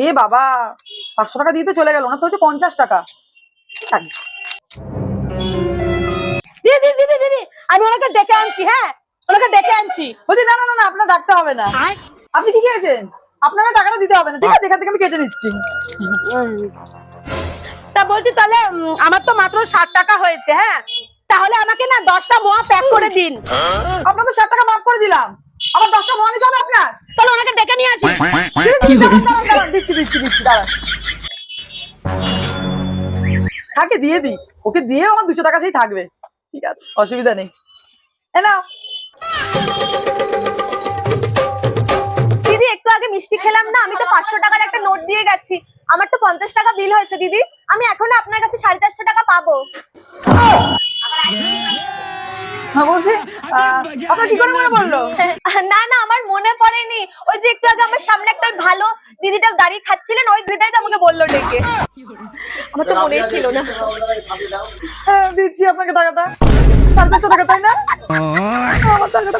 এ বাবা, 500 টাকা দিয়ে তো চলে গেল, না তো হচ্ছে 50 টাকা। দিদি দিদি দিদি, আমি ওনাকে ডেকে আনছি। হ্যাঁ, ওনাকে ডেকে আনছি। বলছি না না না না, আপনার ডাকতে হবে না। আপনি কি খেয়েছেন? আপনারা টাকাটা দিতে হবে না, ঠিক আছে? এখান থেকে আমি কেটে নিচ্ছি। তা বলছি তাহলে আমার তো মাত্র 60 টাকা হয়েছে। হ্যাঁ, তাহলে আমাকে না 10টা মোয়া প্যাক করে দিন। আপনার তো 60 টাকা মাফ করে দিলাম, আবার 10টা মোয়া নিতে হবে আপনার? তাহলে ওনাকে ডেকে নিয়ে আসি। দাঁড়ান, দাঁড়ান, দাঁড়ান, দিচ্ছি দিচ্ছি দিচ্ছি, দাঁড়ান। থাকে দিয়ে দিই, ওকে দিয়ে আমার 200 টাকা সেই থাকবে, ঠিক আছে, অসুবিধা নেই। এ নাও। দিদি একটু আগে মিষ্টি খেলাম না, আমি তো 500 টাকার একটা নোট দিয়ে গেছি। আমার তো 50 টাকা বিল হয়েছে দিদি। আমি এখনো আপনার কাছে 450 টাকা পাবো। হ্যাঁ বলছি, আপনার কি করে মনে পড়লো? না না, আমার মনে পড়েনি। ওই যে একটু আগে আমার সামনে একটা ভালো দিদিটা দাঁড়িয়ে খাচ্ছিলেন, ওই দিদিটাই তো আমাকে বললো ডেকে। আমার তো মনেই ছিল না। হ্যাঁ দিচ্ছি আপনাকে টাকাটা, 450 টাকা, তাই না? আমার টাকাটা